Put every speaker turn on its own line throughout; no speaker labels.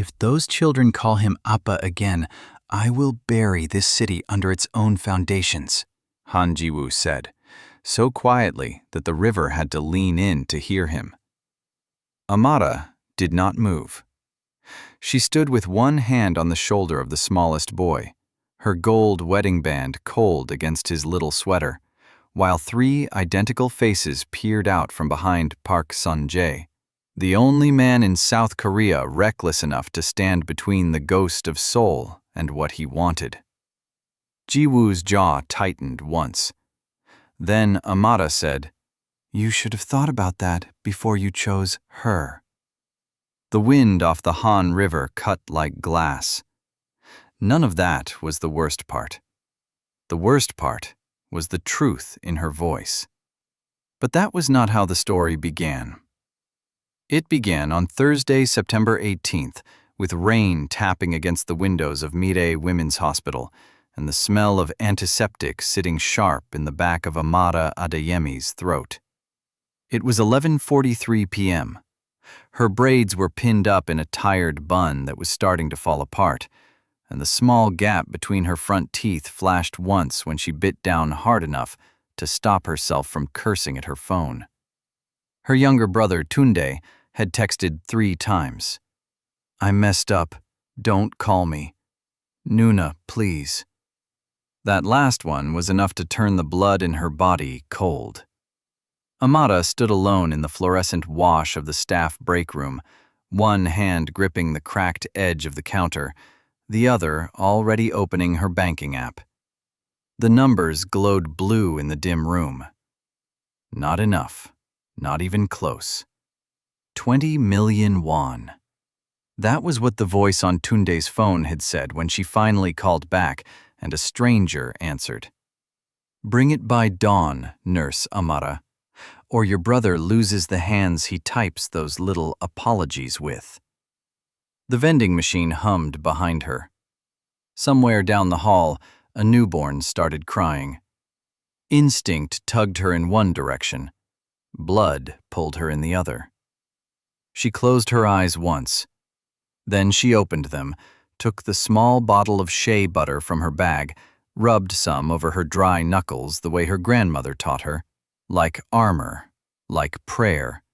If those children call him Appa again, I will bury this city under its own foundations, Han Jiwoo said, so quietly that the river had to lean in to hear him. Amara did not move. She stood with one hand on the shoulder of the smallest boy, her gold wedding band cold against his little sweater, while three identical faces peered out from behind Park Sun-jae, the only man in South Korea reckless enough to stand between the ghost of Seoul and what he wanted. Jiwoo's jaw tightened once. Then Amara said, "You should have thought about that before you chose her." The wind off the Han River cut like glass. None of that was the worst part. The worst part was the truth in her voice. But that was not how the story began. It began on Thursday, September 18th, with rain tapping against the windows of Mire Women's Hospital and the smell of antiseptic sitting sharp in the back of Amara Adeyemi's throat. It was 11:43 p.m. Her braids were pinned up in a tired bun that was starting to fall apart, and the small gap between her front teeth flashed once when she bit down hard enough to stop herself from cursing at her phone. Her younger brother, Tunde, had texted 3 times. "I messed up. Don't call me. Nuna, please." That last one was enough to turn the blood in her body cold. Amara stood alone in the fluorescent wash of the staff break room, one hand gripping the cracked edge of the counter, the other already opening her banking app. The numbers glowed blue in the dim room. Not enough. Not even close. 20 million won. That was what the voice on Tunde's phone had said when she finally called back and a stranger answered. "Bring it by dawn, Nurse Amara, or your brother loses the hands he types those little apologies with." The vending machine hummed behind her. Somewhere down the hall, a newborn started crying. Instinct tugged her in one direction. Blood pulled her in the other. She closed her eyes once. Then she opened them, took the small bottle of shea butter from her bag, rubbed some over her dry knuckles the way her grandmother taught her, like armor, like prayer,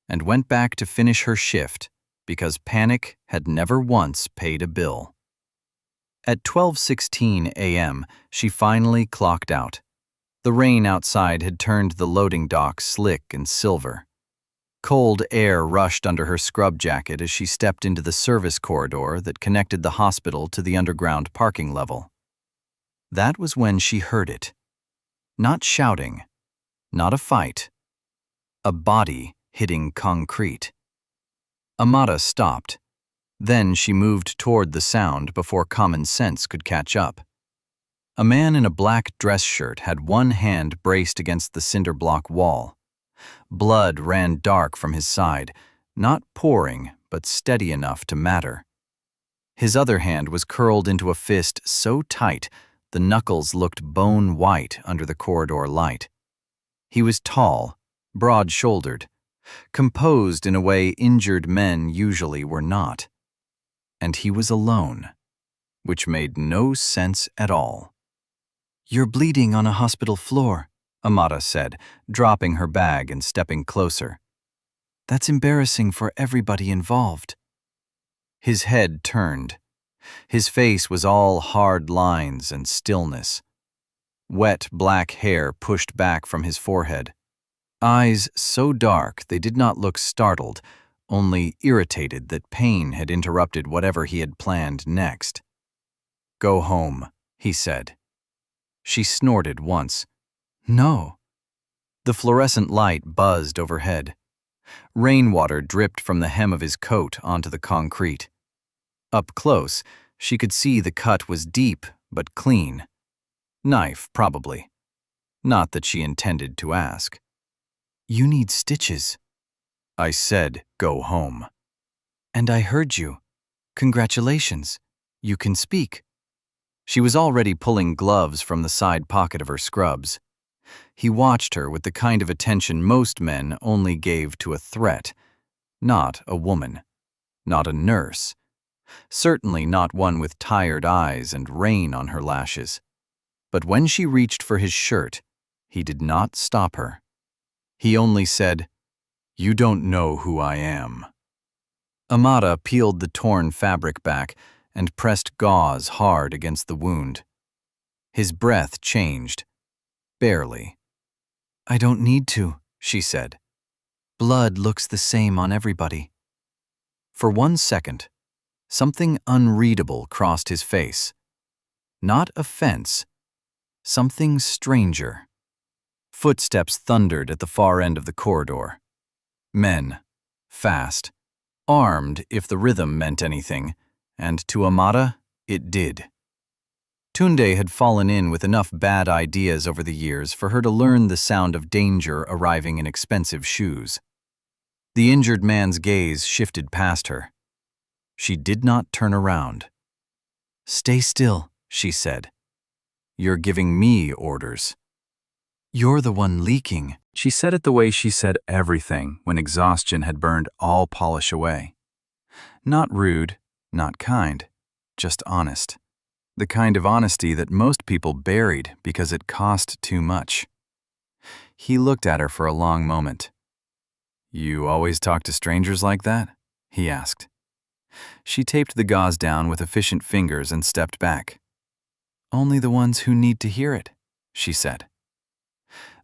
and went back to finish her shift because panic had never once paid a bill. At 12:16 a.m., she finally clocked out. The rain outside had turned the loading dock slick and silver. Cold air rushed under her scrub jacket as she stepped into the service corridor that connected the hospital to the underground parking level. That was when she heard it. Not shouting, not a fight. A body hitting concrete. Amara stopped. Then she moved toward the sound before common sense could catch up. A man in a black dress shirt had one hand braced against the cinder block wall. Blood ran dark from his side, not pouring, but steady enough to matter. His other hand was curled into a fist so tight the knuckles looked bone white under the corridor light. He was tall, broad-shouldered, composed in a way injured men usually were not. And he was alone, which made no sense at all. "You're bleeding on a hospital floor," Amara said, dropping her bag and stepping closer. "That's embarrassing for everybody involved." His head turned. His face was all hard lines and stillness. Wet black hair pushed back from his forehead. Eyes so dark they did not look startled, only irritated that pain had interrupted whatever he had planned next. "Go home," he said. She snorted once. "No." The fluorescent light buzzed overhead. Rainwater dripped from the hem of his coat onto the concrete. Up close, she could see the cut was deep but clean. Knife, probably. Not that she intended to ask. "You need stitches." "I said go home." "And I heard you. Congratulations. You can speak." She was already pulling gloves from the side pocket of her scrubs. He watched her with the kind of attention most men only gave to a threat. Not a woman. Not a nurse. Certainly not one with tired eyes and rain on her lashes. But when she reached for his shirt, he did not stop her. He only said, "You don't know who I am." Amada peeled the torn fabric back and pressed gauze hard against the wound. His breath changed. Barely. "I don't need to," she said. "Blood looks the same on everybody." For 1 second, something unreadable crossed his face. Not offense, something stranger. Footsteps thundered at the far end of the corridor. Men, fast, armed if the rhythm meant anything, and to Amada, it did. Tunde had fallen in with enough bad ideas over the years for her to learn the sound of danger arriving in expensive shoes. The injured man's gaze shifted past her. She did not turn around. "Stay still," she said. "You're giving me orders." "You're the one leaking." She said it the way she said everything when exhaustion had burned all polish away. Not rude, not kind, just honest. The kind of honesty that most people buried because it cost too much. He looked at her for a long moment. "You always talk to strangers like that?" he asked. She taped the gauze down with efficient fingers and stepped back. "Only the ones who need to hear it," she said.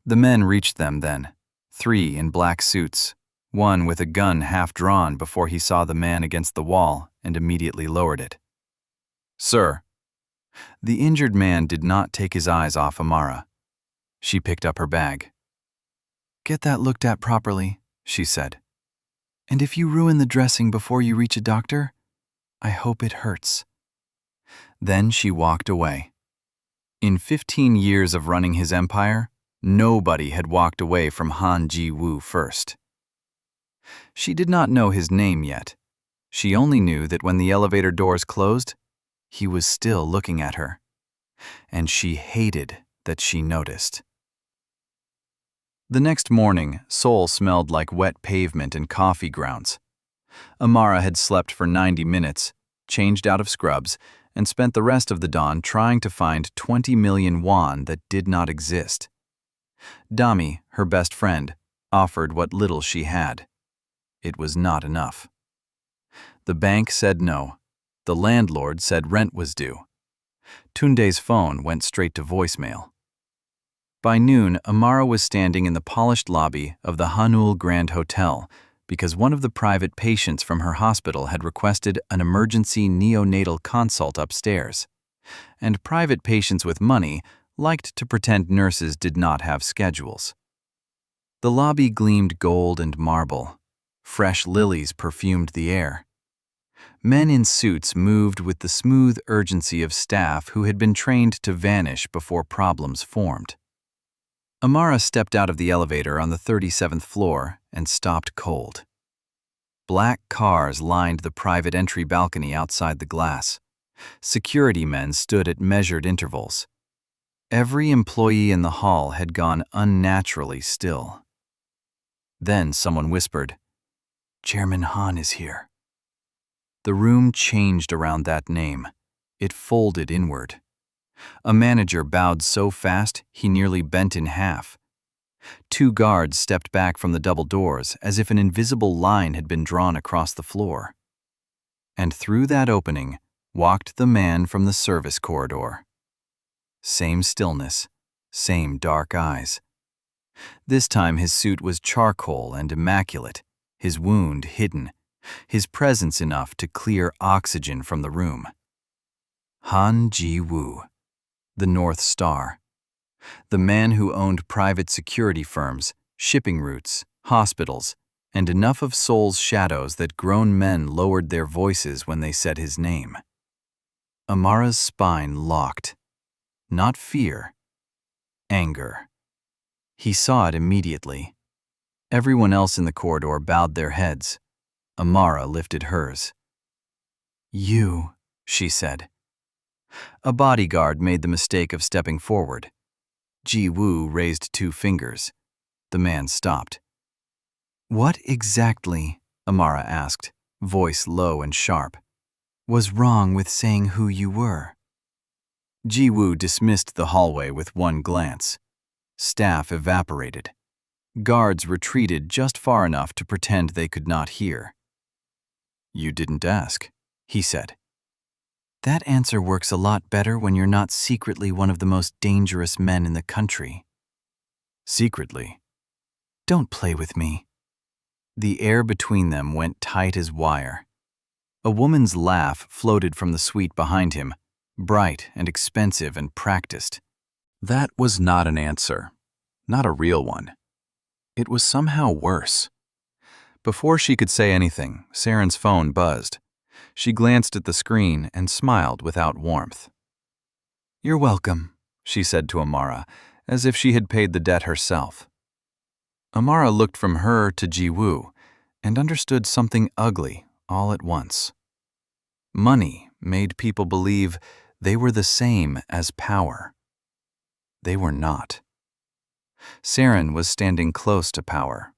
The men reached them then, 3 in black suits, one with a gun half drawn before he saw the man against the wall and immediately lowered it. "Sir." The injured man did not take his eyes off Amara. She picked up her bag. "Get that looked at properly," she said. "And if you ruin the dressing before you reach a doctor, I hope it hurts." Then she walked away. In 15 years of running his empire, nobody had walked away from Han Ji-woo first. She did not know his name yet. She only knew that when the elevator doors closed, he was still looking at her. And she hated that she noticed. The next morning, Seoul smelled like wet pavement and coffee grounds. Amara had slept for 90 minutes, changed out of scrubs, and spent the rest of the dawn trying to find 20 million won that did not exist. Dami, her best friend, offered what little she had. It was not enough. The bank said no. The landlord said rent was due. Tunde's phone went straight to voicemail. By noon, Amara was standing in the polished lobby of the Hanul Grand Hotel because one of the private patients from her hospital had requested an emergency neonatal consult upstairs. And private patients with money liked to pretend nurses did not have schedules. The lobby gleamed gold and marble. Fresh lilies perfumed the air. Men in suits moved with the smooth urgency of staff who had been trained to vanish before problems formed. Amara stepped out of the elevator on the 37th floor and stopped cold. Black cars lined the private entry balcony outside the glass. Security men stood at measured intervals. Every employee in the hall had gone unnaturally still. Then someone whispered, "Chairman Han is here." The room changed around that name. It folded inward. A manager bowed so fast he nearly bent in half. 2 guards stepped back from the double doors as if an invisible line had been drawn across the floor. And through that opening walked the man from the service corridor. Same stillness, same dark eyes. This time his suit was charcoal and immaculate, his wound hidden, his presence enough to clear oxygen from the room. Han Ji-woo, the North Star. The man who owned private security firms, shipping routes, hospitals, and enough of Seoul's shadows that grown men lowered their voices when they said his name. Amara's spine locked. Not fear, anger. He saw it immediately. Everyone else in the corridor bowed their heads. Amara lifted hers. "You," she said. A bodyguard made the mistake of stepping forward. Ji-woo raised 2 fingers. The man stopped. "What exactly?" Amara asked, voice low and sharp. was wrong with saying who you were. Ji-woo dismissed the hallway with one glance. Staff evaporated. Guards retreated just far enough to pretend they could not hear. You didn't ask, he said. That answer works a lot better when you're not secretly one of the most dangerous men in the country. Secretly? Don't play with me. The air between them went tight as wire. A woman's laugh floated from the suite behind him, bright and expensive and practiced. That was not an answer, not a real one. It was somehow worse. Before she could say anything, Saren's phone buzzed. She glanced at the screen and smiled without warmth. You're welcome, she said to Amara, as if she had paid the debt herself. Amara looked from her to Ji-woo and understood something ugly all at once. Money made people believe they were the same as power. They were not. Saren was standing close to power.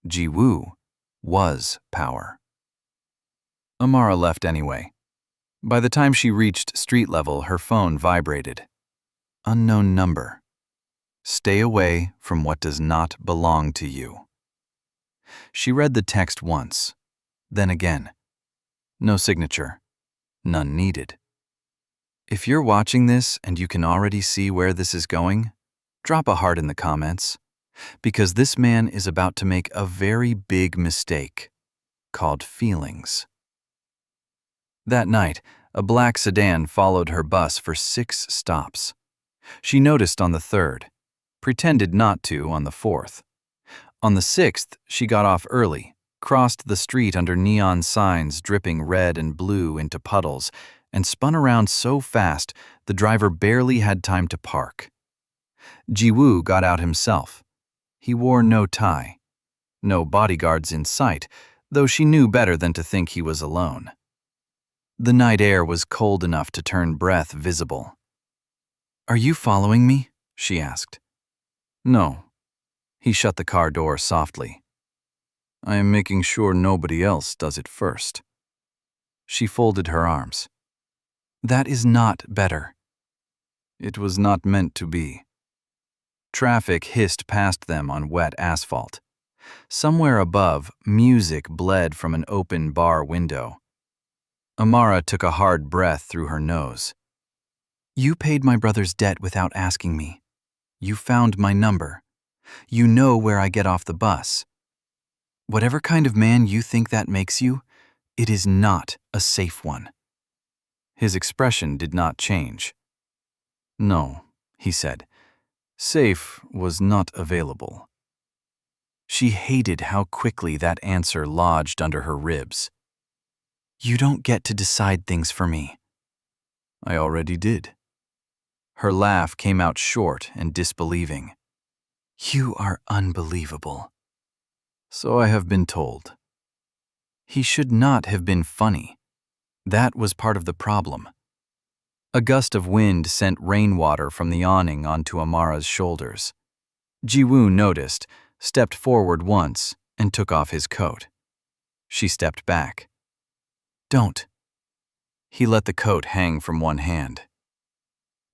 Ji-woo was power. Amara left anyway. By the time she reached street level, her phone vibrated. Unknown number. Stay away from what does not belong to you. She read the text once, then again. No signature. None needed. If you're watching this and you can already see where this is going, drop a heart in the comments, because this man is about to make a very big mistake called feelings. That night, a black sedan followed her bus for 6 stops. She noticed on the 3rd, pretended not to on the 4th. On the 6th, she got off early, crossed the street under neon signs dripping red and blue into puddles, and spun around so fast the driver barely had time to park. Ji-woo got out himself. He wore no tie. No bodyguards in sight, though she knew better than to think he was alone. The night air was cold enough to turn breath visible. Are you following me? She asked. No. He shut the car door softly. I am making sure nobody else does it first. She folded her arms. That is not better. It was not meant to be. Traffic hissed past them on wet asphalt. Somewhere above, music bled from an open bar window. Amara took a hard breath through her nose. You paid my brother's debt without asking me. You found my number. You know where I get off the bus. Whatever kind of man you think that makes you, it is not a safe one. His expression did not change. No, he said. Safe was not available. She hated how quickly that answer lodged under her ribs. You don't get to decide things for me. I already did. Her laugh came out short and disbelieving. You are unbelievable. So I have been told. He should not have been funny. That was part of the problem. A gust of wind sent rainwater from the awning onto Amara's shoulders. Ji-woo noticed, stepped forward once, and took off his coat. She stepped back. Don't. He let the coat hang from one hand.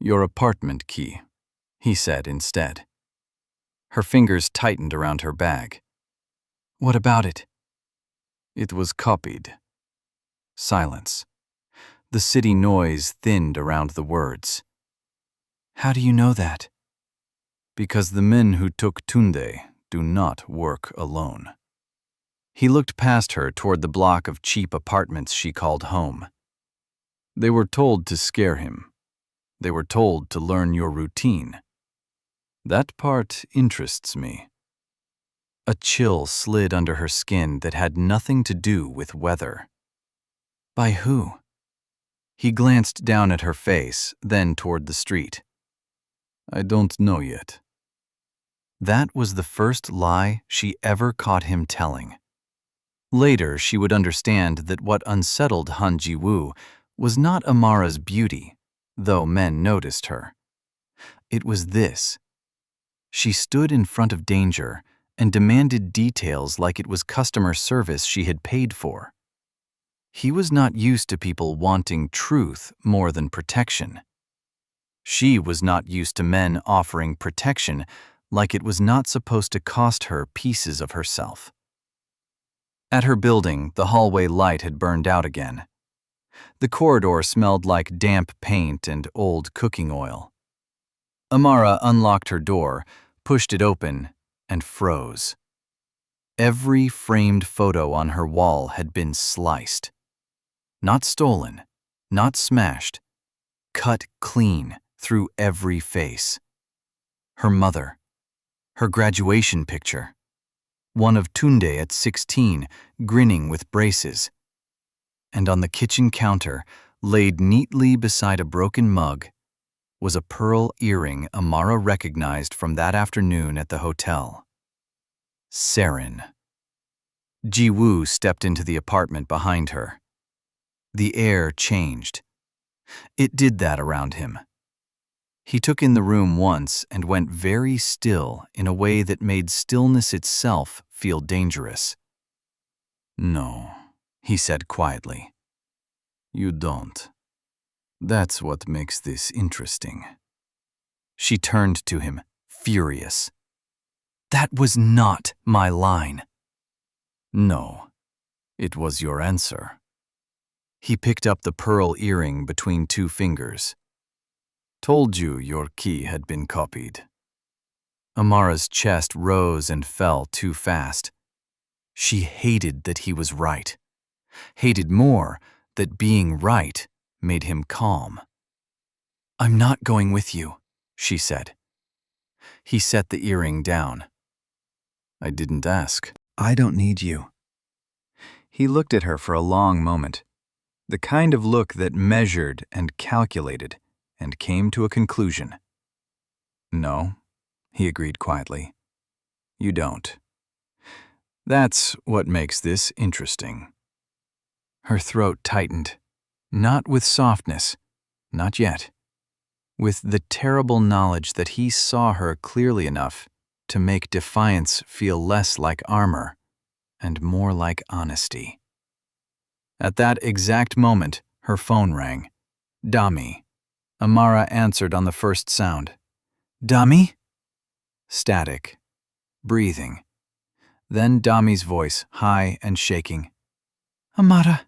Your apartment key, he said instead. Her fingers tightened around her bag. What about it? It was copied. Silence. The city noise thinned around the words. How do you know that? Because the men who took Tunde do not work alone. He looked past her toward the block of cheap apartments she called home. They were told to scare him. They were told to learn your routine. That part interests me. A chill slid under her skin that had nothing to do with weather. By who? He glanced down at her face, then toward the street. I don't know yet. That was the first lie she ever caught him telling. Later, she would understand that what unsettled Han Ji-woo was not Amara's beauty, though men noticed her. It was this. She stood in front of danger and demanded details like it was customer service she had paid for. He was not used to people wanting truth more than protection. She was not used to men offering protection like it was not supposed to cost her pieces of herself. At her building, the hallway light had burned out again. The corridor smelled like damp paint and old cooking oil. Amara unlocked her door, pushed it open, and froze. Every framed photo on her wall had been sliced. Not stolen, not smashed, cut clean through every face. Her mother, her graduation picture, one of Tunde at 16, grinning with braces. And on the kitchen counter, laid neatly beside a broken mug, was a pearl earring Amara recognized from that afternoon at the hotel. Saren. Ji-woo stepped into the apartment behind her. The air changed. It did that around him. He took in the room once and went very still in a way that made stillness itself feel dangerous. "No," he said quietly. "You don't. That's what makes this interesting." She turned to him, furious. "That was not my line." "No, it was your answer." He picked up the pearl earring between two fingers. "Told you your key had been copied." Amara's chest rose and fell too fast. She hated that he was right. Hated more that being right made him calm. "I'm not going with you," she said. He set the earring down. "I didn't ask." "I don't need you." He looked at her for a long moment, the kind of look that measured and calculated, and came to a conclusion. "No," he agreed quietly. "You don't. That's what makes this interesting." Her throat tightened, not with softness, not yet, with the terrible knowledge that he saw her clearly enough to make defiance feel less like armor and more like honesty. At that exact moment, her phone rang. "Dami." Amara answered on the first sound. "Dami?" Static. Breathing. Then Dami's voice, high and shaking. "Amara,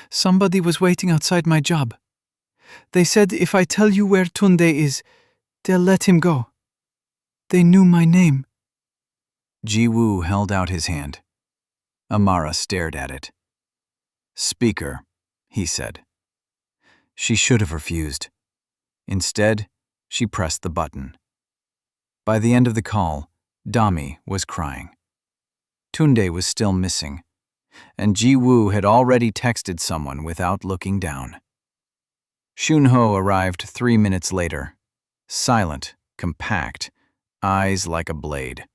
somebody was waiting outside my job. They said if I tell you where Tunde is, they'll let him go. They knew my name." Ji-woo held out his hand. Amara stared at it. "Speaker," he said. She should have refused. Instead, she pressed the button. By the end of the call, Dami was crying. Tunde was still missing, and Ji-woo had already texted someone without looking down. Shunho arrived 3 minutes later, silent, compact, eyes like a blade.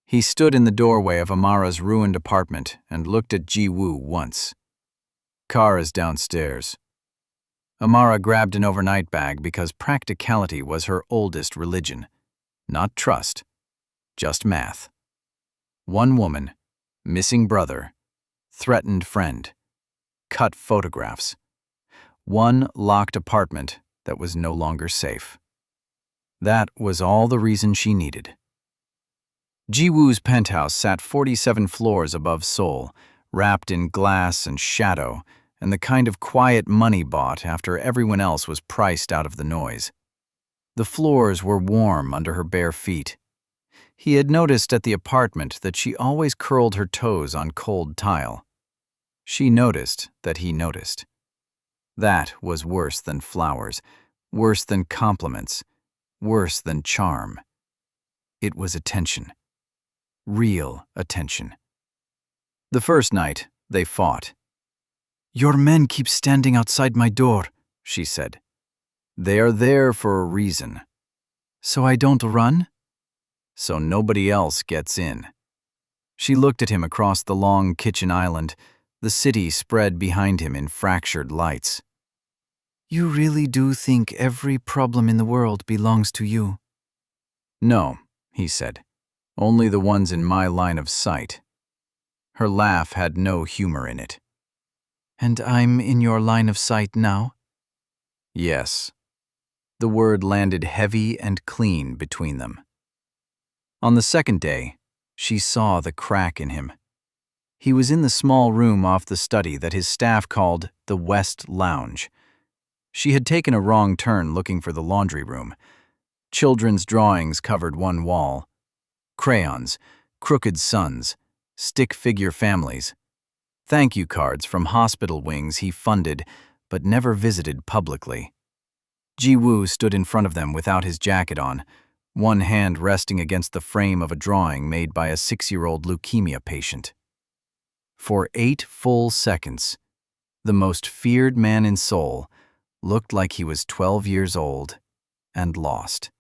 He stood in the doorway of Amara's ruined apartment and looked at Ji-woo once. "Car is downstairs." Amara grabbed an overnight bag because practicality was her oldest religion. Not trust, just math. One woman, missing brother, threatened friend, cut photographs. One locked apartment that was no longer safe. That was all the reason she needed. Ji-woo's penthouse sat 47 floors above Seoul, wrapped in glass and shadow, and the kind of quiet money bought after everyone else was priced out of the noise. The floors were warm under her bare feet. He had noticed at the apartment that she always curled her toes on cold tile. She noticed that he noticed. That was worse than flowers, worse than compliments, worse than charm. It was attention. Real attention. The first night, they fought. "Your men keep standing outside my door," she said. "They are there for a reason." "So I don't run?" "So nobody else gets in." She looked at him across the long kitchen island, the city spread behind him in fractured lights. "You really do think every problem in the world belongs to you?" "No," he said. "Only the ones in my line of sight." Her laugh had no humor in it. And I'm in your line of sight now? Yes. The word landed heavy and clean between them. On the second day, she saw the crack in him. He was in the small room off the study that his staff called the West Lounge. She had taken a wrong turn looking for the laundry room. Children's drawings covered one wall. Crayons, crooked suns, stick figure families. Thank you cards from hospital wings he funded but never visited publicly. Ji-woo stood in front of them without his jacket on, one hand resting against the frame of a drawing made by a 6-year-old leukemia patient. For 8 full seconds, the most feared man in Seoul looked like he was 12 years old and lost.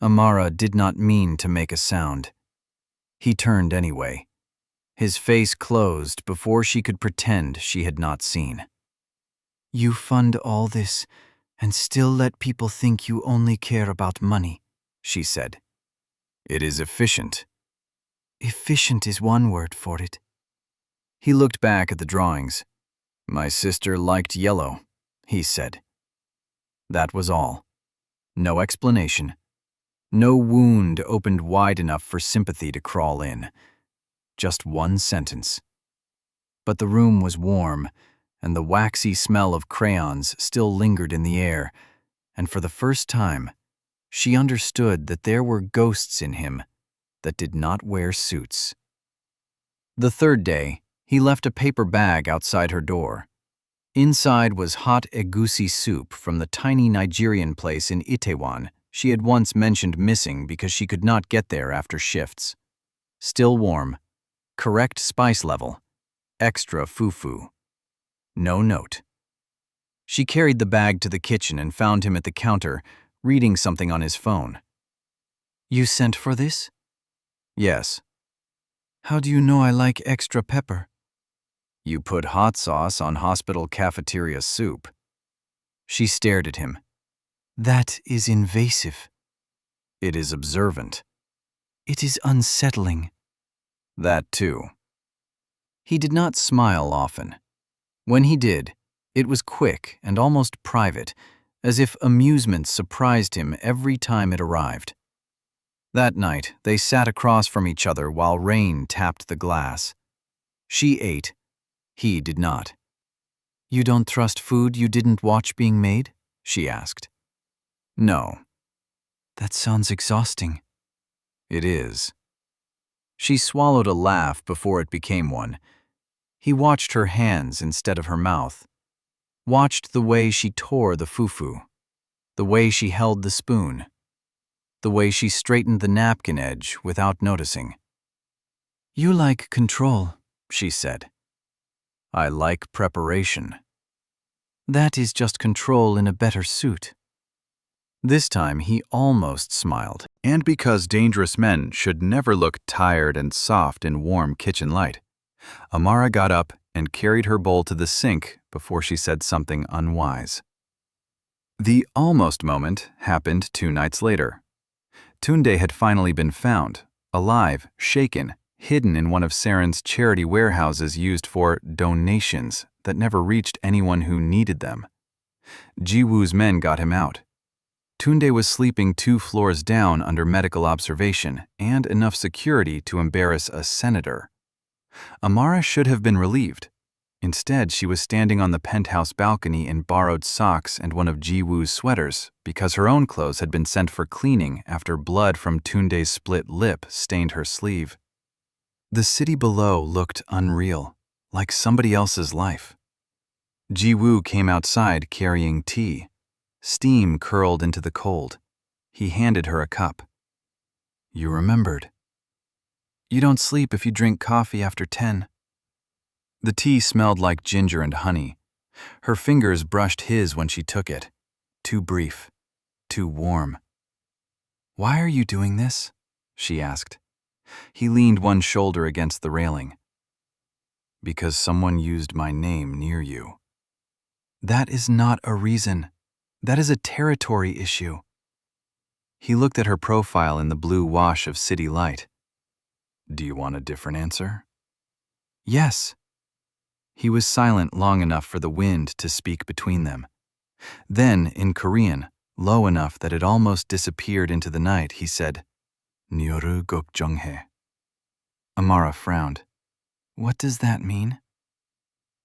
Amara did not mean to make a sound. He turned anyway. His face closed before she could pretend she had not seen. You fund all this and still let people think you only care about money, she said. It is efficient. Efficient is one word for it. He looked back at the drawings. My sister liked yellow, he said. That was all. No explanation. No wound opened wide enough for sympathy to crawl in. Just one sentence. But the room was warm, and the waxy smell of crayons still lingered in the air, and for the first time, she understood that there were ghosts in him that did not wear suits. The third day, he left a paper bag outside her door. Inside was hot egusi soup from the tiny Nigerian place in Itaewon she had once mentioned missing because she could not get there after shifts. Still warm, correct spice level, extra fufu. No note. She carried the bag to the kitchen and found him at the counter, reading something on his phone. You sent for this? Yes. How do you know I like extra pepper? You put hot sauce on hospital cafeteria soup. She stared at him. That is invasive. It is observant. It is unsettling. That too. He did not smile often. When he did, it was quick and almost private, as if amusement surprised him every time it arrived. That night, they sat across from each other while rain tapped the glass. She ate. He did not. You don't trust food you didn't watch being made? She asked. No. That sounds exhausting. It is. She swallowed a laugh before it became one. He watched her hands instead of her mouth, watched the way she tore the fufu, the way she held the spoon, the way she straightened the napkin edge without noticing. You like control, she said. I like preparation. That is just control in a better suit. This time he almost smiled, and because dangerous men should never look tired and soft in warm kitchen light. Amara got up and carried her bowl to the sink before she said something unwise. The almost moment happened 2 nights later. Tunde had finally been found, alive, shaken, hidden in one of Saren's charity warehouses used for donations that never reached anyone who needed them. Ji-woo's men got him out. Tunde was sleeping 2 floors down under medical observation and enough security to embarrass a senator. Amara should have been relieved. Instead, she was standing on the penthouse balcony in borrowed socks and one of Ji-woo's sweaters because her own clothes had been sent for cleaning after blood from Tunde's split lip stained her sleeve. The city below looked unreal, like somebody else's life. Ji-woo came outside carrying tea. Steam curled into the cold. He handed her a cup. You remembered. You don't sleep if you drink coffee after 10. The tea smelled like ginger and honey. Her fingers brushed his when she took it. Too brief. Too warm. Why are you doing this? She asked. He leaned one shoulder against the railing. Because someone used my name near you. That is not a reason. That is a territory issue. He looked at her profile in the blue wash of city light. Do you want a different answer? Yes. He was silent long enough for the wind to speak between them. Then, in Korean, low enough that it almost disappeared into the night, he said, "Nyoru 걱정해." Amara frowned. What does that mean?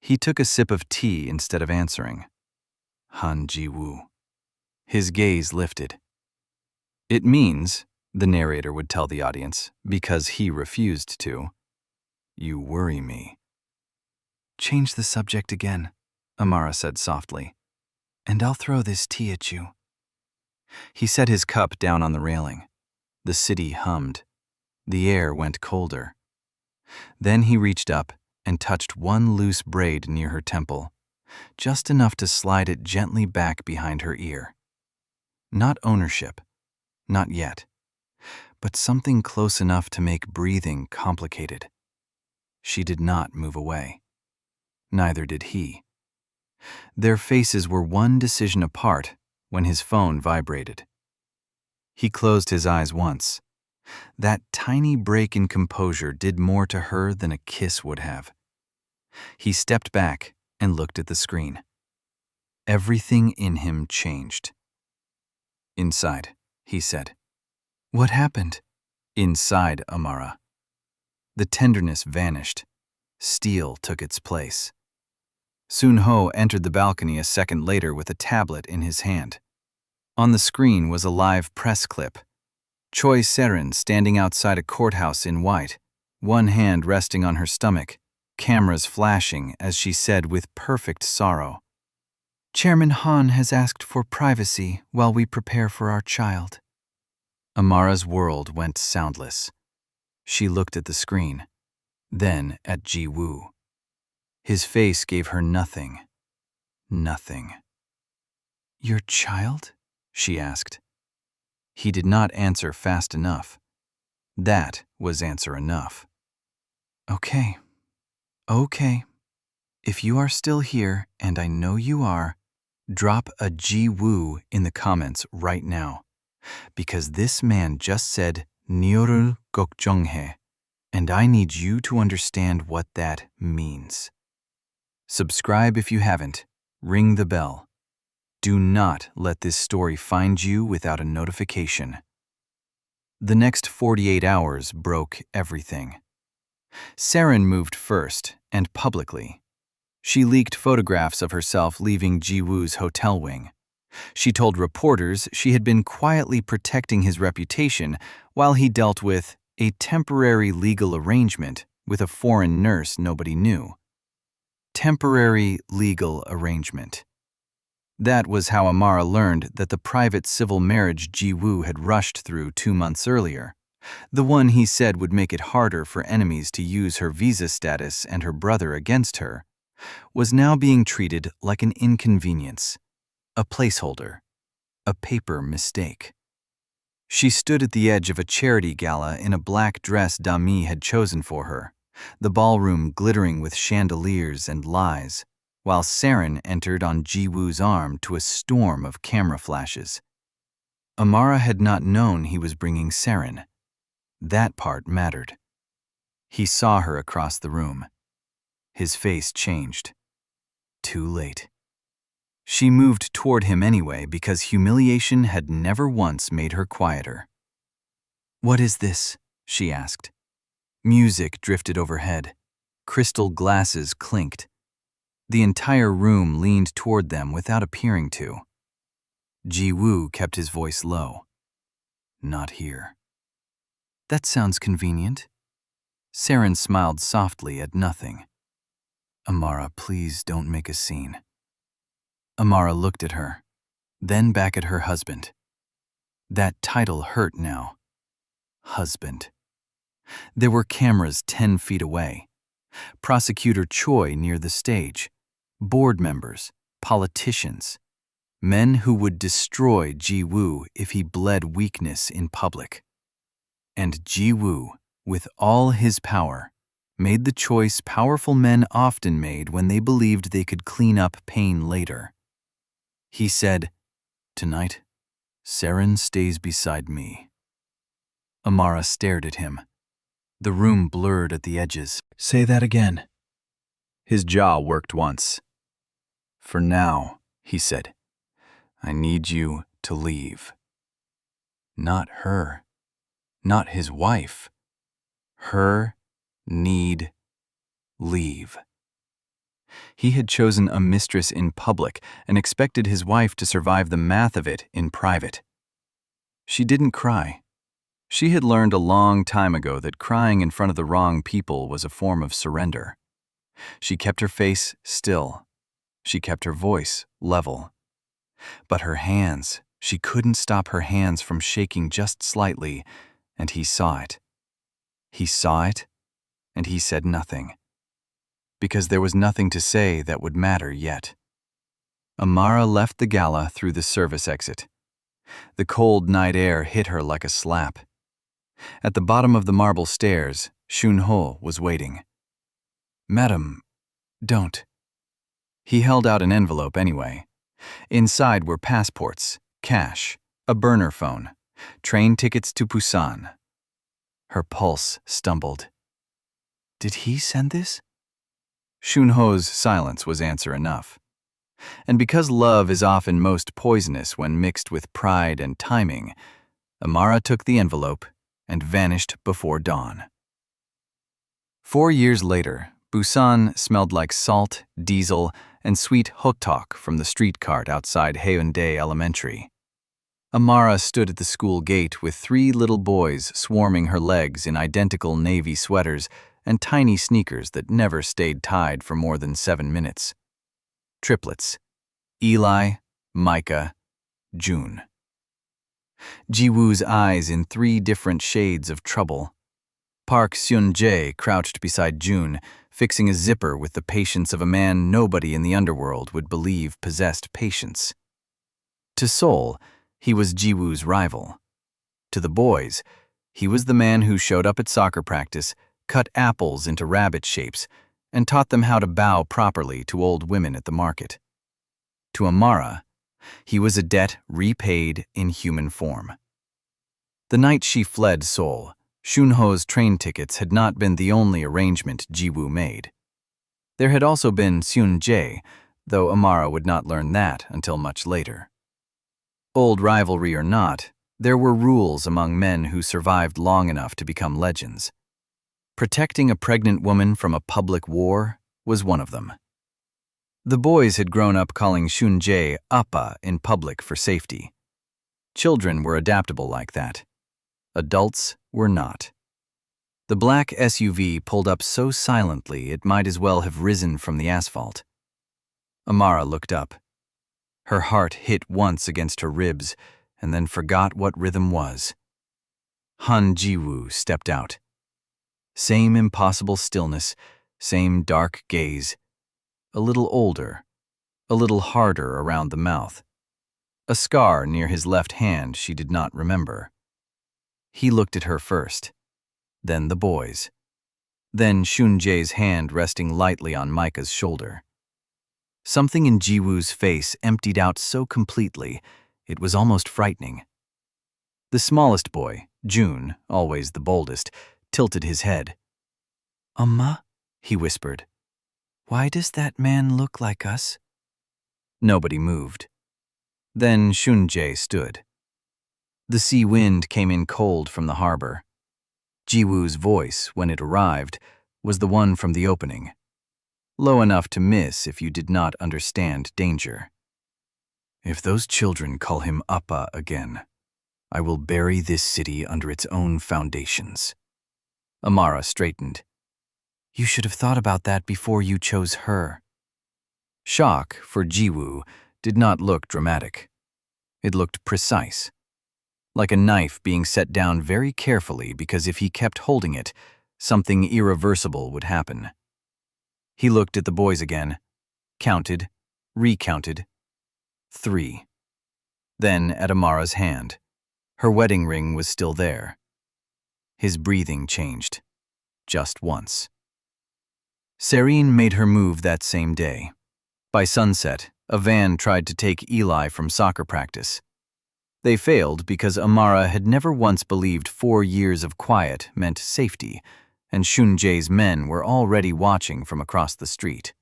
He took a sip of tea instead of answering. Han Ji-woo. His gaze lifted. It means, the narrator would tell the audience, because he refused to, you worry me. Change the subject again, Amara said softly, and I'll throw this tea at you. He set his cup down on the railing. The city hummed. The air went colder. Then he reached up and touched one loose braid near her temple, just enough to slide it gently back behind her ear. Not ownership, not yet, but something close enough to make breathing complicated. She did not move away. Neither did he. Their faces were one decision apart when his phone vibrated. He closed his eyes once. That tiny break in composure did more to her than a kiss would have. He stepped back and looked at the screen. Everything in him changed. Inside, he said. What happened? Inside Amara. The tenderness vanished. Steel took its place. Sun-ho entered the balcony a second later with a tablet in his hand. On the screen was a live press clip. Choi Seren standing outside a courthouse in white, one hand resting on her stomach, cameras flashing as she said with perfect sorrow, Chairman Han has asked for privacy while we prepare for our child. Amara's world went soundless. She looked at the screen, then at Ji-woo. His face gave her nothing. Nothing. Your child? She asked. He did not answer fast enough. That was answer enough. Okay. If you are still here, and I know you are, drop a Ji-woo in the comments right now. Because this man just said "Nyoru 걱정해," and I need you to understand what that means. Subscribe if you haven't. Ring the bell. Do not let this story find you without a notification. The next 48 hours broke everything. Seren moved first, and publicly. She leaked photographs of herself leaving Ji-woo's hotel wing. She told reporters she had been quietly protecting his reputation while he dealt with a temporary legal arrangement with a foreign nurse nobody knew. Temporary legal arrangement. That was how Amara learned that the private civil marriage Ji-woo had rushed through 2 months earlier, the one he said would make it harder for enemies to use her visa status and her brother against her, was now being treated like an inconvenience, a placeholder, a paper mistake. She stood at the edge of a charity gala in a black dress Dami had chosen for her, the ballroom glittering with chandeliers and lies, while Seren entered on Ji-woo's arm to a storm of camera flashes. Amara had not known he was bringing Seren. That part mattered. He saw her across the room. His face changed. Too late. She moved toward him anyway because humiliation had never once made her quieter. What is this? She asked. Music drifted overhead. Crystal glasses clinked. The entire room leaned toward them without appearing to. Ji-woo kept his voice low. Not here. That sounds convenient. Seren smiled softly at nothing. Amara, please don't make a scene. Amara looked at her, then back at her husband. That title hurt now. Husband. There were cameras 10 feet away. Prosecutor Choi near the stage. Board members, politicians, men who would destroy Ji-woo if he bled weakness in public. And Ji-woo, with all his power, made the choice powerful men often made when they believed they could clean up pain later. He said, "Tonight, Seren stays beside me." Amara stared at him. The room blurred at the edges. Say that again. His jaw worked once. "For now," he said, "I need you to leave." Not her. Not his wife. Her need leave. He had chosen a mistress in public and expected his wife to survive the math of it in private. She didn't cry. She had learned a long time ago that crying in front of the wrong people was a form of surrender. She kept her face still. She kept her voice level. But her hands, she couldn't stop her hands from shaking just slightly, and he saw it. He saw it, and he said nothing. Because there was nothing to say that would matter yet. Amara left the gala through the service exit. The cold night air hit her like a slap. At the bottom of the marble stairs, Shunho was waiting. "Madam, don't." He held out an envelope anyway. Inside were passports, cash, a burner phone, train tickets to Busan. Her pulse stumbled. Did he send this? Shunho's silence was answer enough. And because love is often most poisonous when mixed with pride and timing, Amara took the envelope and vanished before dawn. 4 years later, Busan smelled like salt, diesel, and sweet hotteok from the street cart outside Haeundae Elementary. Amara stood at the school gate with 3 little boys swarming her legs in identical navy sweaters and tiny sneakers that never stayed tied for more than 7 minutes. Triplets: Eli, Micah, June. Ji-woo's eyes in 3 different shades of trouble. Park Seun-jae crouched beside June, fixing a zipper with the patience of a man nobody in the underworld would believe possessed patience. To Seoul, he was Ji-woo's rival. To the boys, he was the man who showed up at soccer practice, cut apples into rabbit shapes, and taught them how to bow properly to old women at the market. To Amara, he was a debt repaid in human form. The night she fled Seoul, Shunho's train tickets had not been the only arrangement Ji-woo made. There had also been Seun-jae, though Amara would not learn that until much later. Old rivalry or not, there were rules among men who survived long enough to become legends. Protecting a pregnant woman from a public war was one of them. The boys had grown up calling Seun-jae Appa in public for safety. Children were adaptable like that. Adults were not. The black SUV pulled up so silently it might as well have risen from the asphalt. Amara looked up. Her heart hit once against her ribs and then forgot what rhythm was. Han Ji-woo stepped out. Same impossible stillness, same dark gaze. A little older, a little harder around the mouth. A scar near his left hand she did not remember. He looked at her first, then the boys, then Seun-jae's hand resting lightly on Micah's shoulder. Something in Ji-woo's face emptied out so completely, it was almost frightening. The smallest boy, June, always the boldest, tilted his head. "Amma," he whispered, "why does that man look like us?" Nobody moved. Then Seun-jae stood. The sea wind came in cold from the harbor. Ji-woo's voice, when it arrived, was the one from the opening. Low enough to miss if you did not understand danger. "If those children call him Appa again, I will bury this city under its own foundations." Amara straightened. "You should have thought about that before you chose her." Shock, for Ji-woo, did not look dramatic. It looked precise. Like a knife being set down very carefully because if he kept holding it, something irreversible would happen. He looked at the boys again, counted, recounted. 3. Then at Amara's hand. Her wedding ring was still there. His breathing changed. Just once. Serene made her move that same day. By sunset, a van tried to take Eli from soccer practice. They failed because Amara had never once believed 4 years of quiet meant safety, and Shunjae's men were already watching from across the street.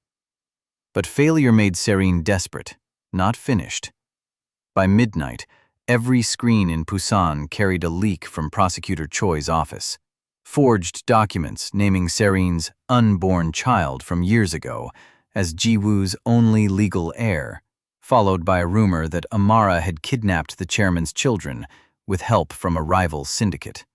But failure made Serene desperate, not finished. By midnight, every screen in Busan carried a leak from Prosecutor Choi's office. Forged documents naming Serene's unborn child from years ago as Jiwoo's only legal heir, followed by a rumor that Amara had kidnapped the chairman's children with help from a rival syndicate.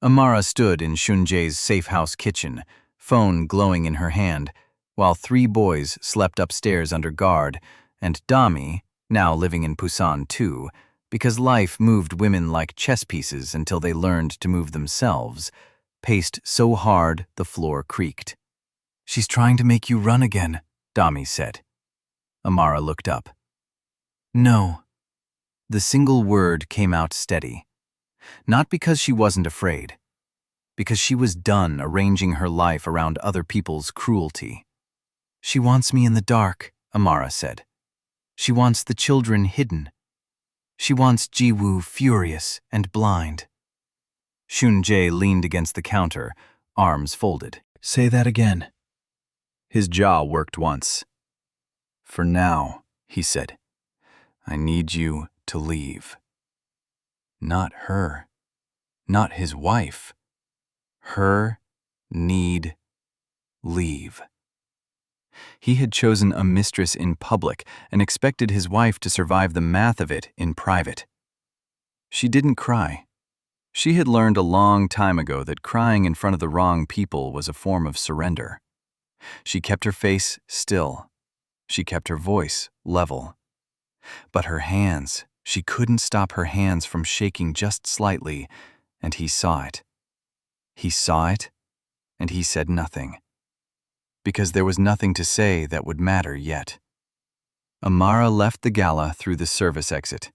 Amara stood in Shunjae's safe house kitchen, phone glowing in her hand, while 3 boys slept upstairs under guard, and Dami, now living in Busan too, because life moved women like chess pieces until they learned to move themselves, paced so hard the floor creaked. "She's trying to make you run again," Dami said. Amara looked up. "No." The single word came out steady. Not because she wasn't afraid, because she was done arranging her life around other people's cruelty. "She wants me in the dark," Amara said. "She wants the children hidden. She wants Jiwoo furious and blind." Shunjae leaned against the counter, arms folded. "Say that again." His jaw worked once. "For now," he said, "I need you to leave." Not her. Not his wife. Her need leave. He had chosen a mistress in public and expected his wife to survive the math of it in private. She didn't cry. She had learned a long time ago that crying in front of the wrong people was a form of surrender. She kept her face still. She kept her voice level. But her hands, she couldn't stop her hands from shaking just slightly, and he saw it. He saw it, and he said nothing. Because there was nothing to say that would matter yet. Amara left the gala through the service exit.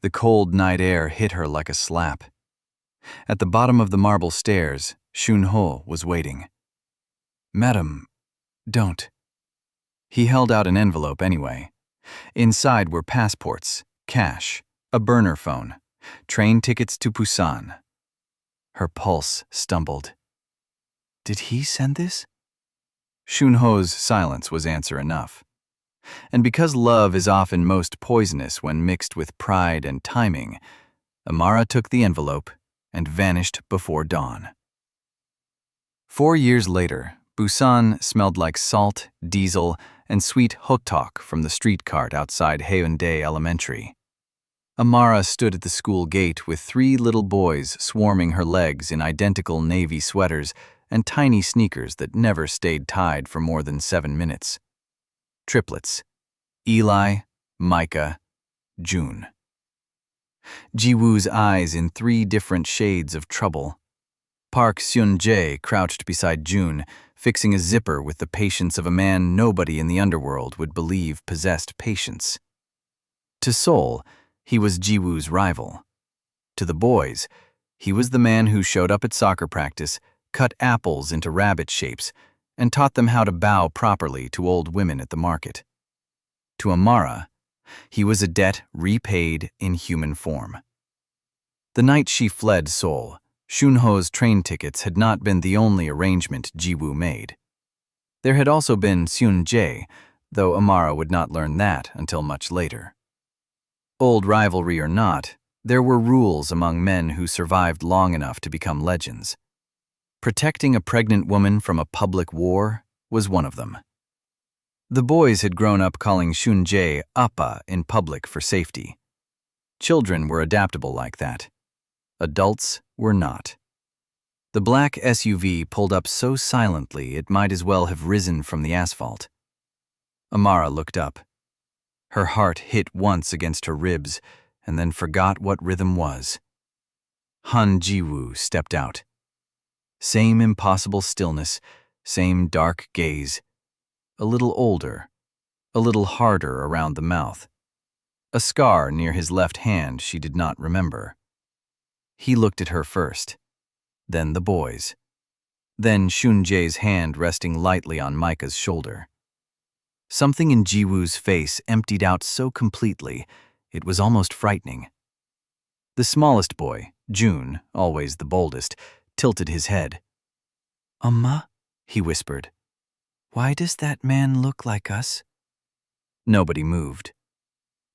The cold night air hit her like a slap. At the bottom of the marble stairs, Shunho was waiting. "Madam, don't." He held out an envelope anyway. Inside were passports, cash, a burner phone, train tickets to Busan. Her pulse stumbled. Did he send this? Shunho's silence was answer enough. And because love is often most poisonous when mixed with pride and timing, Amara took the envelope and vanished before dawn. 4 years later, Busan smelled like salt, diesel, and sweet hotteok from the street cart outside Haeundae Elementary. Amara stood at the school gate with 3 little boys swarming her legs in identical navy sweaters and tiny sneakers that never stayed tied for more than 7 minutes. Triplets: Eli, Micah, June. Jiwoo's eyes in 3 different shades of trouble. Park Seun-jae crouched beside June, fixing a zipper with the patience of a man nobody in the underworld would believe possessed patience. To Seoul, he was Jiwoo's rival. To the boys, he was the man who showed up at soccer practice, cut apples into rabbit shapes, and taught them how to bow properly to old women at the market. To Amara, he was a debt repaid in human form. The night she fled Seoul, Shunho's train tickets had not been the only arrangement Jiwoo made. There had also been Seun-jae, though Amara would not learn that until much later. Old rivalry or not, there were rules among men who survived long enough to become legends. Protecting a pregnant woman from a public war was one of them. The boys had grown up calling Shun-jae Appa in public for safety. Children were adaptable like that. Adults were not. The black SUV pulled up so silently it might as well have risen from the asphalt. Amara looked up. Her heart hit once against her ribs and then forgot what rhythm was. Han Jiwoo stepped out. Same impossible stillness, same dark gaze. A little older, a little harder around the mouth. A scar near his left hand she did not remember. He looked at her first, then the boys, then Shun-jae's hand resting lightly on Micah's shoulder. Something in Jiwoo's face emptied out so completely, it was almost frightening. The smallest boy, June, always the boldest, tilted his head. Amma, he whispered. Why does that man look like us? Nobody moved.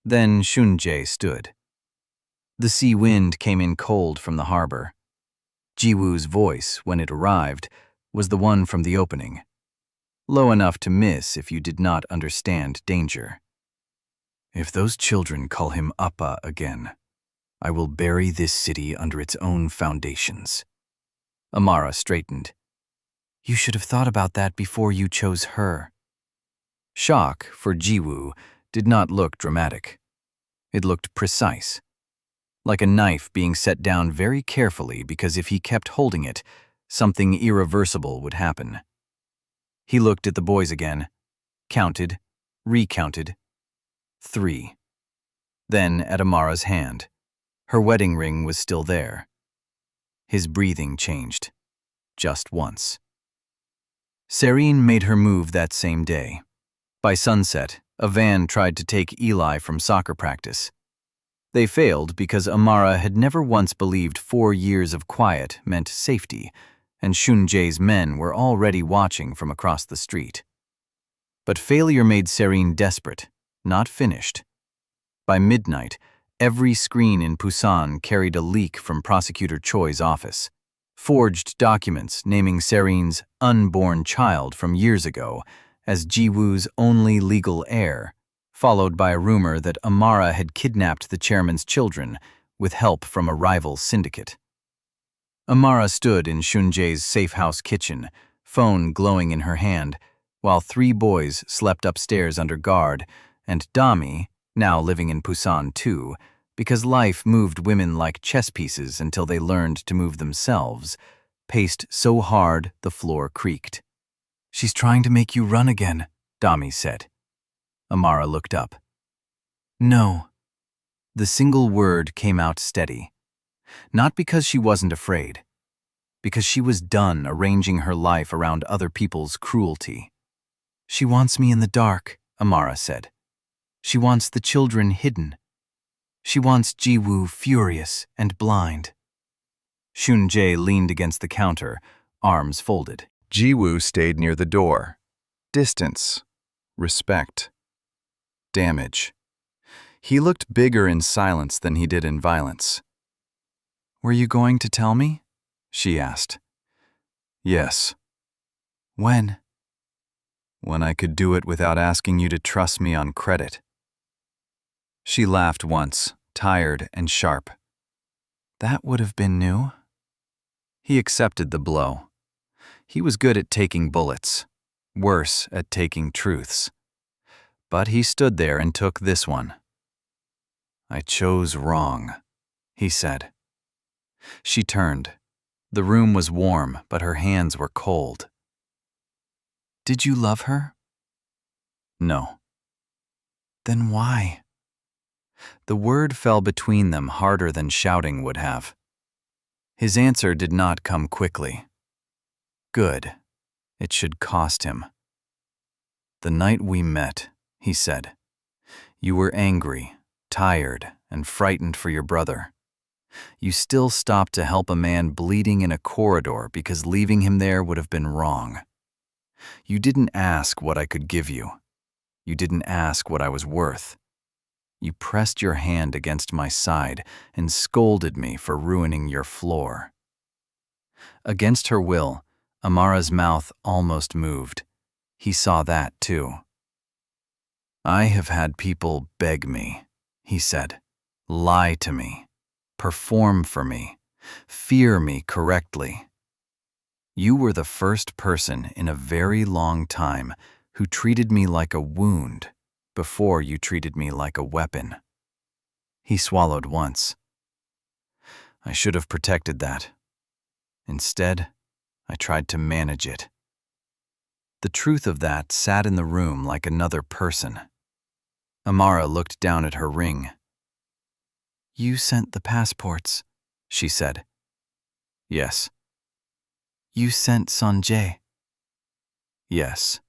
Then Shunjae stood. The sea wind came in cold from the harbor. Jiwoo's voice, when it arrived, was the one from the opening, low enough to miss if you did not understand danger. If those children call him Appa again, I will bury this city under its own foundations. Amara straightened. You should have thought about that before you chose her. Shock, for Jiwoo, did not look dramatic. It looked precise, like a knife being set down very carefully because if he kept holding it, something irreversible would happen. He looked at the boys again, counted, recounted. 3. Then at Amara's hand. Her wedding ring was still there. His breathing changed, just once. Serene made her move that same day. By sunset, a van tried to take Eli from soccer practice. They failed because Amara had never once believed 4 years of quiet meant safety, and Shunjae's men were already watching from across the street. But failure made Serene desperate, not finished. By midnight, every screen in Busan carried a leak from Prosecutor Choi's office. Forged documents naming Serene's unborn child from years ago as Jiwoo's only legal heir, followed by a rumor that Amara had kidnapped the chairman's children with help from a rival syndicate. Amara stood in Shunjae's safe house kitchen, phone glowing in her hand, while 3 boys slept upstairs under guard, and Dami, now living in Busan too, because life moved women like chess pieces until they learned to move themselves, paced so hard the floor creaked. She's trying to make you run again, Dami said. Amara looked up. No. The single word came out steady. Not because she wasn't afraid, because she was done arranging her life around other people's cruelty. She wants me in the dark, Amara said. She wants the children hidden. She wants Jiwoo furious and blind. Shunjae leaned against the counter, arms folded. Jiwoo stayed near the door. Distance. Respect. Damage. He looked bigger in silence than he did in violence. Were you going to tell me? She asked. Yes. When? When I could do it without asking you to trust me on credit. She laughed once, tired and sharp. That would have been new. He accepted the blow. He was good at taking bullets, worse at taking truths. But he stood there and took this one. I chose wrong, he said. She turned. The room was warm, but her hands were cold. Did you love her? No. Then why? The word fell between them harder than shouting would have. His answer did not come quickly. Good. It should cost him. The night we met, he said. You were angry, tired, and frightened for your brother. You still stopped to help a man bleeding in a corridor because leaving him there would have been wrong. You didn't ask what I could give you. You didn't ask what I was worth. You pressed your hand against my side and scolded me for ruining your floor. Against her will, Amara's mouth almost moved. He saw that too. I have had people beg me, he said, lie to me, perform for me, fear me correctly. You were the first person in a very long time who treated me like a wound before you treated me like a weapon. He swallowed once. I should have protected that. Instead, I tried to manage it. The truth of that sat in the room like another person. Amara looked down at her ring. You sent the passports, she said. Yes. You sent Sanjay. Yes.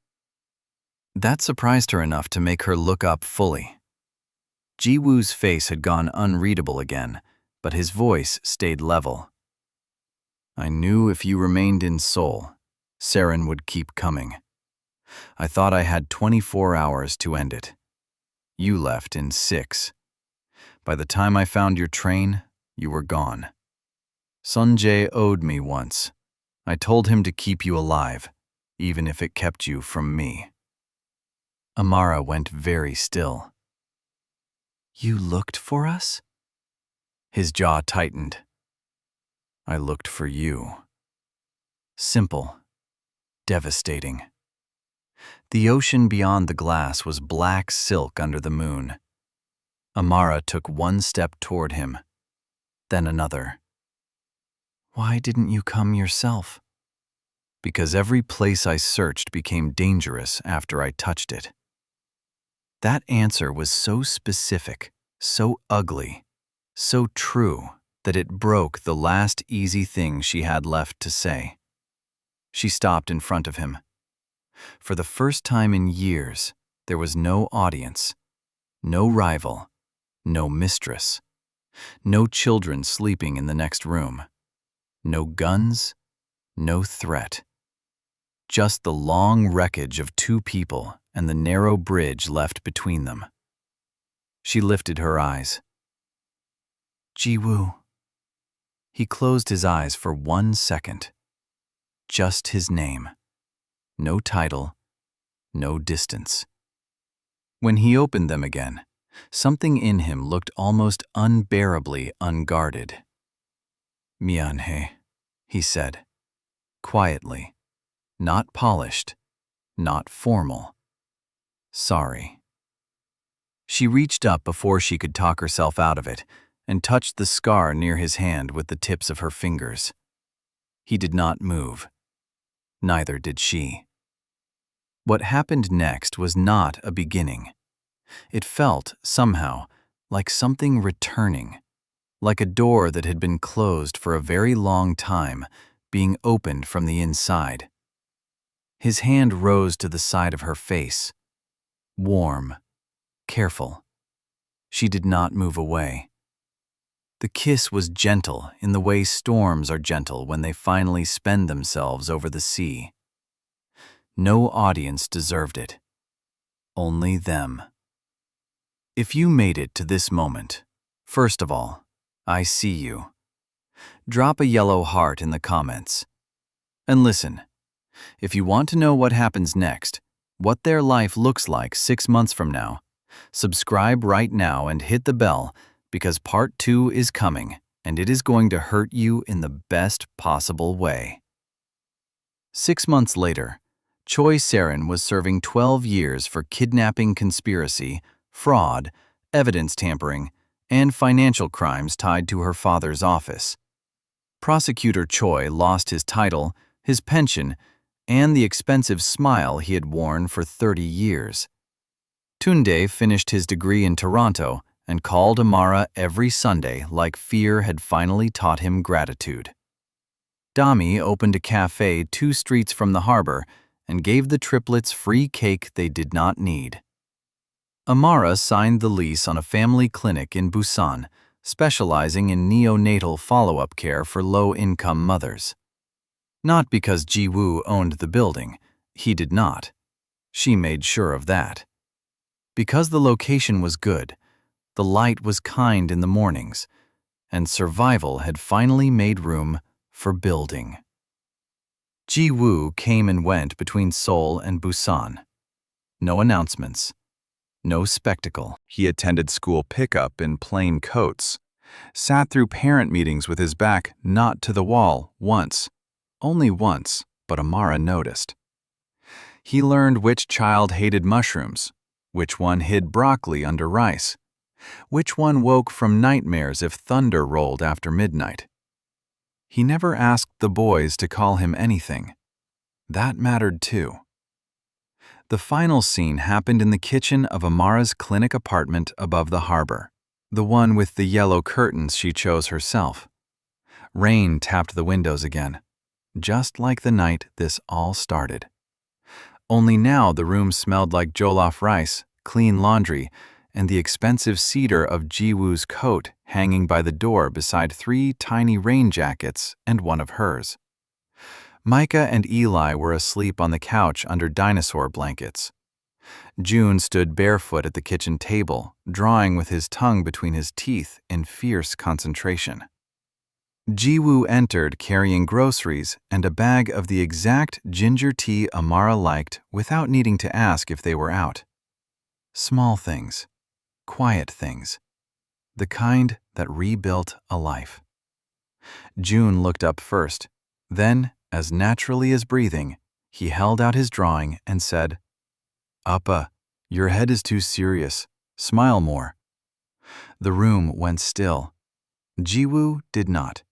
That surprised her enough to make her look up fully. Jiwoo's face had gone unreadable again, but his voice stayed level. I knew if you remained in Seoul, Saren would keep coming. I thought I had 24 hours to end it. You left in 6. By the time I found your train, you were gone. Sunjae owed me once. I told him to keep you alive, even if it kept you from me. Amara went very still. You looked for us? His jaw tightened. I looked for you. Simple. Devastating. The ocean beyond the glass was black silk under the moon. Amara took one step toward him, then another. Why didn't you come yourself? Because every place I searched became dangerous after I touched it. That answer was so specific, so ugly, so true that it broke the last easy thing she had left to say. She stopped in front of him. For the first time in years, there was no audience, no rival, no mistress, no children sleeping in the next room, no guns, no threat. Just the long wreckage of 2 people and the narrow bridge left between them. She lifted her eyes. Ji-woo. He closed his eyes for 1 second. Just his name. No title, no distance. When he opened them again, something in him looked almost unbearably unguarded. Mianhe, he said, quietly, not polished, not formal. Sorry. She reached up before she could talk herself out of it and touched the scar near his hand with the tips of her fingers. He did not move. Neither did she. What happened next was not a beginning. It felt, somehow, like something returning, like a door that had been closed for a very long time, being opened from the inside. His hand rose to the side of her face. Warm, careful. She did not move away. The kiss was gentle in the way storms are gentle when they finally spend themselves over the sea. No audience deserved it. Only them. If you made it to this moment, first of all, I see you. Drop a yellow heart in the comments. And listen, if you want to know what happens next, what their life looks like 6 months from now, subscribe right now and hit the bell because part 2 is coming and it is going to hurt you in the best possible way. 6 months later, Choi Saren was serving 12 years for kidnapping conspiracy, fraud, evidence tampering, and financial crimes tied to her father's office. Prosecutor Choi lost his title, his pension, and the expensive smile he had worn for 30 years. Tunde finished his degree in Toronto and called Amara every Sunday like fear had finally taught him gratitude. Dami opened a cafe 2 streets from the harbor and gave the triplets free cake they did not need. Amara signed the lease on a family clinic in Busan, specializing in neonatal follow-up care for low-income mothers. Not because Ji-woo owned the building. He did not. She made sure of that. Because the location was good, the light was kind in the mornings, and survival had finally made room for building. Ji-woo came and went between Seoul and Busan. No announcements. No spectacle. He attended school pickup in plain coats, sat through parent meetings with his back not to the wall once. Only once, but Amara noticed. He learned which child hated mushrooms, which one hid broccoli under rice, which one woke from nightmares if thunder rolled after midnight. He never asked the boys to call him anything. That mattered too. The final scene happened in the kitchen of Amara's clinic apartment above the harbor, the one with the yellow curtains she chose herself. Rain tapped the windows again, just like the night this all started. Only now the room smelled like jollof rice, clean laundry, and the expensive cedar of Ji-woo's coat hanging by the door beside 3 tiny rain jackets and one of hers. Micah and Eli were asleep on the couch under dinosaur blankets. June stood barefoot at the kitchen table, drawing with his tongue between his teeth in fierce concentration. Jiwoo entered carrying groceries and a bag of the exact ginger tea Amara liked without needing to ask if they were out. Small things, quiet things, the kind that rebuilt a life. June looked up first. Then, as naturally as breathing, he held out his drawing and said, "Appa, your head is too serious. Smile more." The room went still. Jiwoo did not.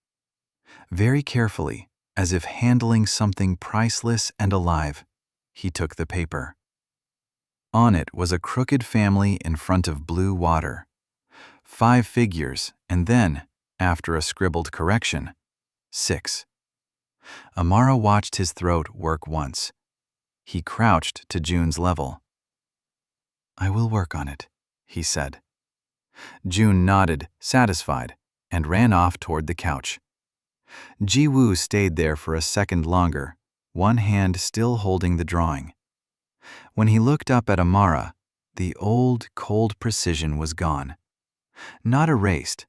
Very carefully, as if handling something priceless and alive, he took the paper. On it was a crooked family in front of blue water. 5 figures, and then, after a scribbled correction, 6. Amara watched his throat work once. He crouched to June's level. "I will work on it," he said. June nodded, satisfied, and ran off toward the couch. Jiwoo stayed there for a second longer, one hand still holding the drawing. When he looked up at Amara, the old, cold precision was gone. Not erased,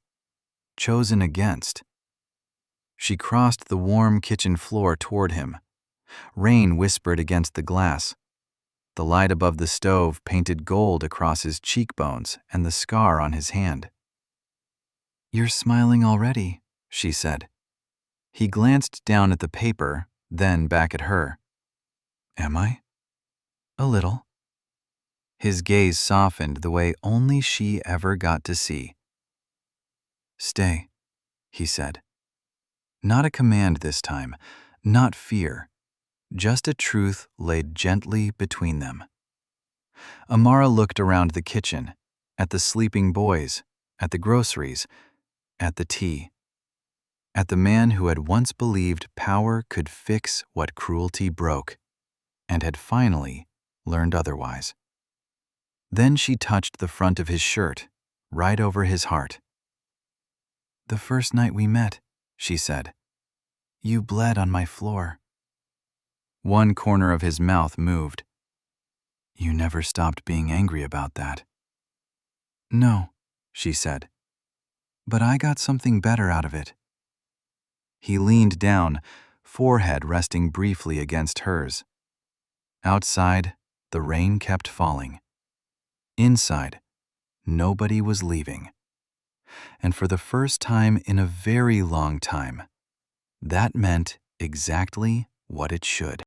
chosen against. She crossed the warm kitchen floor toward him. Rain whispered against the glass. The light above the stove painted gold across his cheekbones and the scar on his hand. "You're smiling already," she said. He glanced down at the paper, then back at her. "Am I?" "A little." His gaze softened the way only she ever got to see. "Stay," he said. Not a command this time, not fear, just a truth laid gently between them. Amara looked around the kitchen, at the sleeping boys, at the groceries, at the tea, at the man who had once believed power could fix what cruelty broke, and had finally learned otherwise. Then she touched the front of his shirt, right over his heart. "The first night we met," she said, "you bled on my floor." One corner of his mouth moved. "You never stopped being angry about that." "No," she said, "but I got something better out of it." He leaned down, forehead resting briefly against hers. Outside, the rain kept falling. Inside, nobody was leaving. And for the first time in a very long time, that meant exactly what it should.